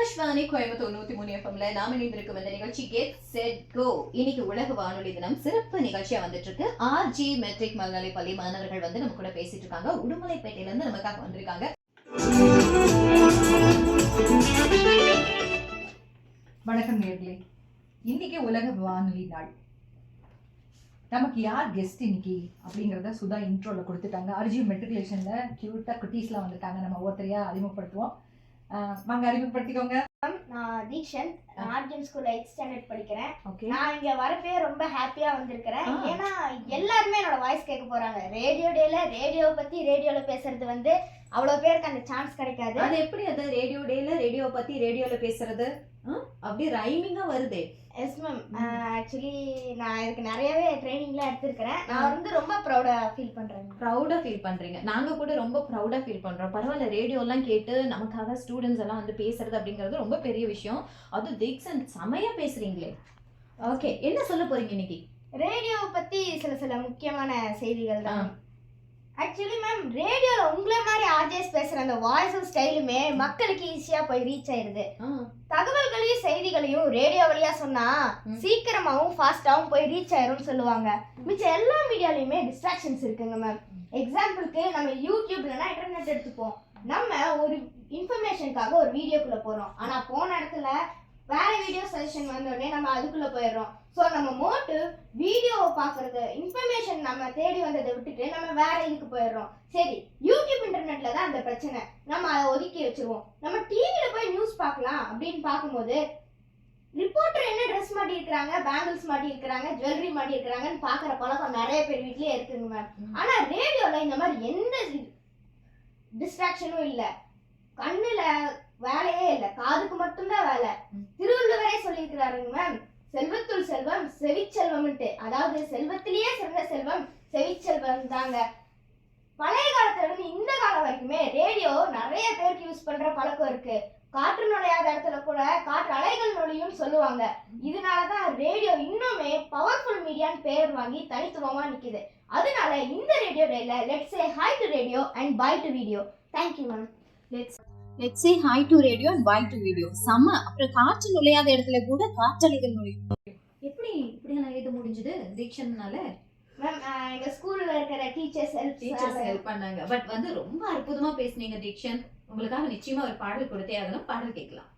ஆகாஷ்வாணி கோயம்புத்தூர் 103 எஃப்எம்ல நாம இணைந்திருக்கும் இந்த நிகழ்ச்சி கெட் செட் கோ. இன்னைக்கு உலக வானொலி தினம் சிறப்பு நிகழ்ச்சியா வந்துட்டு இருக்கு. ஆர்ஜி மெட்ரிக் மேல்நிலை பள்ளி மாணவர்கள் வந்து நம்ம கூட பேசிட்டு இருக்காங்க. உடுமலைப்பேட்டையில இருந்து நமக்காக வந்திருக்காங்க. வணக்கம் நேர்களே, இன்னைக்கு உலக வானொலி நாள். நமக்கு யார் கெஸ்ட் இன்னைக்கு அப்படிங்கிறத சுதா இன்ட்ரோல கொடுத்துட்டாங்க. ஆர்ஜி மெட்ரிகுலேஷன்ல கியூட்டா குட்டீஸ்லாம் வந்திருக்காங்க. நம்ம ஒவ்வொருத்தரையா அறிமுகப்படுத்துவோம். வாங்க, அறிமுகப்படுத்திக்கோங்க. நான் Deekshan, RGM school 8th standard படிக்கிறேன். ஓகே, நான் இங்க வரப்பே ரொம்ப ஹாப்பியா வந்திருக்கிறேன். ஏன்னா எல்லாருமே என்னோட வாய்ஸ் கேட்க போறாங்க. ரேடியோ டேல ரேடியோவை பத்தி ரேடியோல பேசுறது வந்து அவ்வளவு பேருக்கு அந்த சான்ஸ் கிடைக்காது. அது எப்படி அது ரேடியோ டேல ரேடியோவை பத்தி ரேடியோல பேசுறது அப்படியே ரைமிங்கா வருதே? எஸ் மேம், ஆக்சுவலி நான் இதுக்கு நிறையவே ட்ரைனிங்லாம் எடுத்திருக்கிறேன். நான் வந்து ரொம்ப ப்ரௌடா ஃபீல் பண்றேன். ப்ரௌடா ஃபீல் பண்றீங்க? நாங்க கூட ரொம்ப ப்ரௌடா ஃபீல் பண்றோம். பரவாயில்ல, ரேடியோ எல்லாம் கேட்டு நமக்காக ஸ்டூடெண்ட்ஸ் எல்லாம் வந்து பேசுறது அப்படிங்கிறது ரொம்ப பெரிய விஷயம். அது தீக்ஷன் செமையா பேசுறீங்களே. ஓகே, என்ன சொல்ல போறீங்க இன்னைக்கு? ரேடியோவை பத்தி சில முக்கியமான செய்திகள் தான். ஆக்சுவலி மேம், ரேடியோல உங்களை மாதிரி ஆர்ஜேஸ் பேசுற அந்த வாய்ஸும் ஸ்டைலுமே மக்களுக்கு ஈஸியா போய் ரீச் ஆயிருது. தகவல்களையும் செய்திகளையும் ரேடியோ வழியா சொன்னா சீக்கிரமாவும் ஃபாஸ்டாவும் போய் ரீச் ஆயிரும்னு சொல்லுவாங்க. மிச்ச எல்லா மீடியாலையுமே டிஸ்ட்ராக்ஷன்ஸ் இருக்குங்க மேம். எக்ஸாம்பிளுக்கு நம்ம யூடியூப்லனா இன்டர்நெட் எடுத்துப்போம். நம்ம ஒரு இன்ஃபர்மேஷனுக்காக ஒரு வீடியோக்குள்ள போறோம். ஆனா போன இடத்துல வேற வீடியோ சஜஷன் வந்தோடனே நம்ம அதுக்குள்ள போயிடுறோம். ஸோ நம்ம மோட்டிவ் வீடியோவை பார்க்கறது, இன்ஃபர்மேஷன் நம்ம தேடி வந்ததை விட்டுட்டு நம்ம வேற இதுக்கு போயிடுறோம். சரி, யூடியூப் இன்டர்நெட்ல தான் அந்த பிரச்சனை, நம்ம அதை ஒதுக்கி வச்சிருவோம். நம்ம டிவியில போய் நியூஸ் பார்க்கலாம் அப்படின்னு பார்க்கும்போது ரிப்போர்ட்டர் என்ன ட்ரெஸ் மாட்டி இருக்கிறாங்க, பேங்கிள்ஸ் மாட்டி இருக்கிறாங்க, ஜுவல்லரி மாட்டி இருக்கிறாங்கன்னு பார்க்குற பழக்கம் நிறைய பேர் வீட்லயே இருக்குங்க மேம். ஆனா ரேடியோல இந்த மாதிரி எந்த டிஸ்ட்ராக்ஷனும் இல்லை, கண்ணுல வேலையே இல்லை, காதுக்கு மட்டும்தான் வேலை. திருவள்ளுவரே சொல்லியிருக்கிறாருங்க மேம், செல்வத்துள் செல்வம் செவிச்செல்வம்ட்டு. அதாவது செல்வத்திலேயே சிறந்த செல்வம் செவிச்செல்வம் தாங்க. பழைய காலத்துல இருந்து இந்த காலம் வரைக்குமே ரேடியோ நிறைய பேருக்கு யூஸ் பண்ற பழக்கம் இருக்கு. காற்று நுழையாத இடத்துல கூட காற்று அலைகள் நுழையும் சொல்லுவாங்க. இதனாலதான் ரேடியோ இன்னுமே பவர்ஃபுல் மீடியான்னு பேர் வாங்கி தனித்துவமா நிக்குது. அதனால இந்த ரேடியோ டேல let's say hi to radio and bye to video. Thank you ma'am. Let's say hi to radio and bye to video. செம. அப்புறம் காற்று நுழையாத இடத்துல கூட காற்றலைகள் நுழையும். எப்படி இப்படியான இது முடிஞ்சது தீக்ஷன்னால? மேம், எங்க ஸ்கூல்ல இருக்கிற டீச்சர்ஸ் ஹெல்ப் பண்ணாங்க. பட் வந்து ரொம்ப அற்புதமா பேசுனீங்க தீக்ஷன். உங்களுக்காக நிச்சயமா ஒரு பாடல் கொடுத்தே ஆகணும். பாடல் கேட்கலாம்.